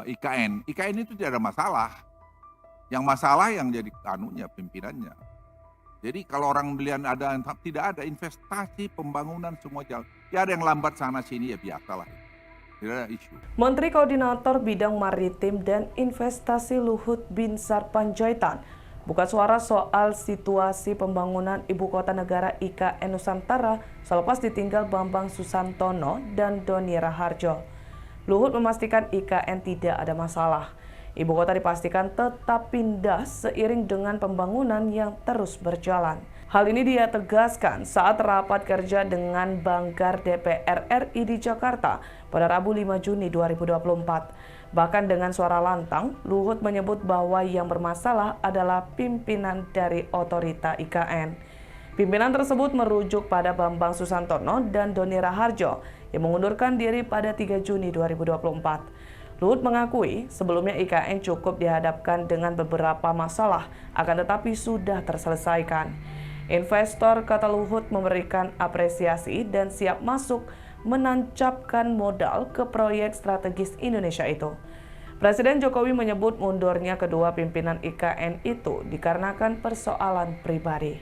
IKN. IKN itu tidak ada masalah. Yang masalah yang jadi pimpinannya. Jadi kalau orang belian tidak ada investasi, pembangunan semua jalan. Ya ada yang lambat sana sini ya biasalah. Tidak ada isu. Menteri Koordinator Bidang Maritim dan Investasi Luhut Binsar Panjaitan buka suara soal situasi pembangunan Ibu Kota Negara IKN Nusantara selepas ditinggal Bambang Susantono dan Doni Raharjo. Luhut memastikan IKN tidak ada masalah. Ibu kota dipastikan tetap pindah seiring dengan pembangunan yang terus berjalan. Hal ini dia tegaskan saat rapat kerja dengan Banggar DPR RI di Jakarta pada Rabu 5 Juni 2024. Bahkan dengan suara lantang, Luhut menyebut bahwa yang bermasalah adalah pimpinan dari otorita IKN. Pimpinan tersebut merujuk pada Bambang Susantono dan Doni Raharjo yang mengundurkan diri pada 3 Juni 2024. Luhut mengakui sebelumnya IKN cukup dihadapkan dengan beberapa masalah, akan tetapi sudah terselesaikan. Investor, kata Luhut, memberikan apresiasi dan siap masuk menancapkan modal ke proyek strategis Indonesia itu. Presiden Jokowi menyebut mundurnya kedua pimpinan IKN itu dikarenakan persoalan pribadi.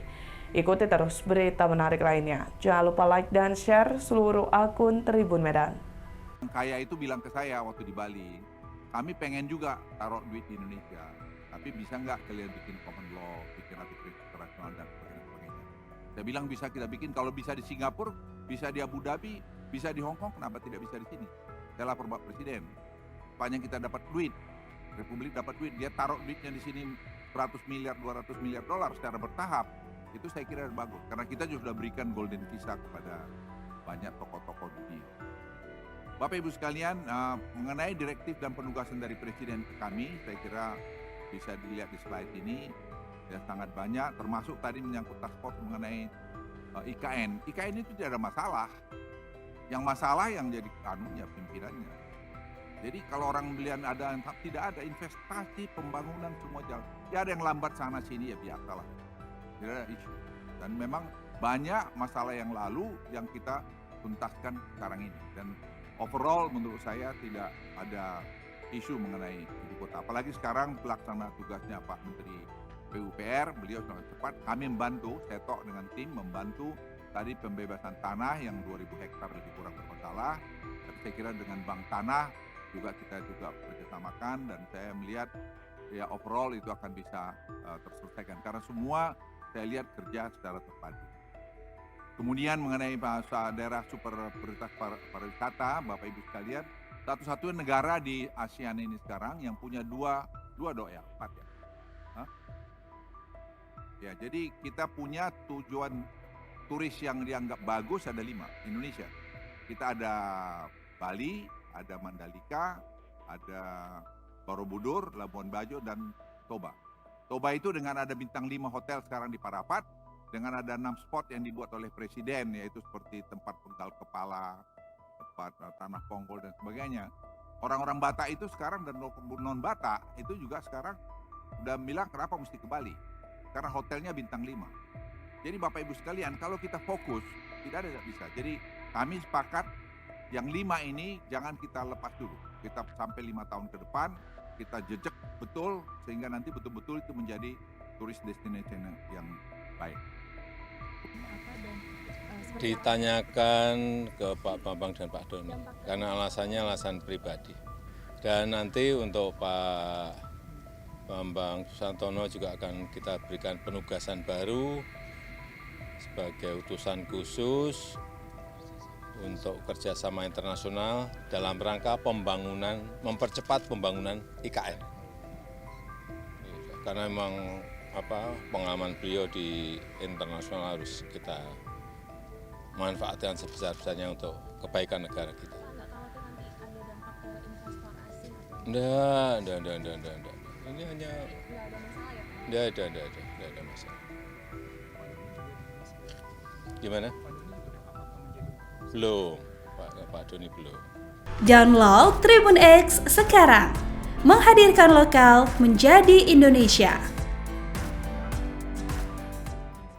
Ikuti terus berita menarik lainnya. Jangan lupa like dan share seluruh akun Tribun Medan. Kaya itu bilang ke saya waktu di Bali, kami pengen juga taruh duit di Indonesia, tapi bisa nggak kalian bikin common law, bikin aturan internasional dan sebagainya. Saya bilang bisa kita bikin, kalau bisa di Singapura, bisa di Abu Dhabi, bisa di Hong Kong, kenapa tidak bisa di sini? Saya lapor Pak Presiden, sepanjang kita dapat duit, Republik dapat duit, dia taruh duitnya di sini 100 miliar, 200 miliar dolar secara bertahap, itu saya kira bagus, karena kita juga sudah berikan golden visa kepada banyak tokoh-tokoh dunia. Bapak Ibu sekalian, mengenai direktif dan penugasan dari Presiden ke kami, saya kira bisa dilihat di slide ini, ya sangat banyak, termasuk tadi menyangkut task force mengenai IKN. IKN itu tidak ada masalah, yang masalah yang jadi pimpinannya. Jadi kalau orang belian tidak ada investasi, pembangunan semua jalan. Ya ada yang lambat sana sini ya biasalah, tidak ada isu. Dan memang banyak masalah yang lalu yang kita tuntaskan sekarang ini. Dan overall menurut saya tidak ada isu mengenai ibu kota. Apalagi sekarang pelaksana tugasnya Pak Menteri PUPR, beliau sangat cepat. Kami membantu, Setok dengan tim membantu tadi pembebasan tanah yang 2.000 hektar lebih kurang bermasalah. Tapi saya kira dengan Bank Tanah juga kita bekerjasamakan dan saya melihat ya overall itu akan bisa terselesaikan. Karena semua saya lihat kerja secara terpadu. Kemudian mengenai bahasa daerah super prioritas pariwisata, Bapak Ibu sekalian, satu-satunya negara di ASEAN ini sekarang yang punya empat ya. Hah? Ya, jadi kita punya tujuan turis yang dianggap bagus ada 5, Indonesia. Kita ada Bali, ada Mandalika, ada Borobudur, Labuan Bajo, dan Toba. Toba itu dengan ada bintang 5 hotel sekarang di Parapat, dengan ada 6 spot yang dibuat oleh Presiden, yaitu seperti tempat penggal kepala, tempat tanah ponggol dan sebagainya. Orang-orang Batak itu sekarang dan non-Batak itu juga sekarang udah bilang kenapa mesti ke Bali. Karena hotelnya bintang 5. Jadi Bapak Ibu sekalian, kalau kita fokus, tidak ada bisa. Jadi kami sepakat yang 5 ini jangan kita lepas dulu. Kita sampai 5 tahun ke depan, kita jejak betul, sehingga nanti betul-betul itu menjadi turis destination yang baik. Ditanyakan ke Pak Bambang dan Pak Doni karena alasannya alasan pribadi. Dan nanti untuk Pak Bambang Susantono juga akan kita berikan penugasan baru sebagai utusan khusus untuk kerjasama internasional dalam rangka mempercepat pembangunan IKN. Karena memang pengalaman beliau di internasional harus kita manfaatkan sebesar-besarnya untuk kebaikan negara kita. Enggak. Ini hanya enggak ada masalah. Gimana? Belum, Pak Doni belum. Download Tribun X sekarang, menghadirkan lokal menjadi Indonesia.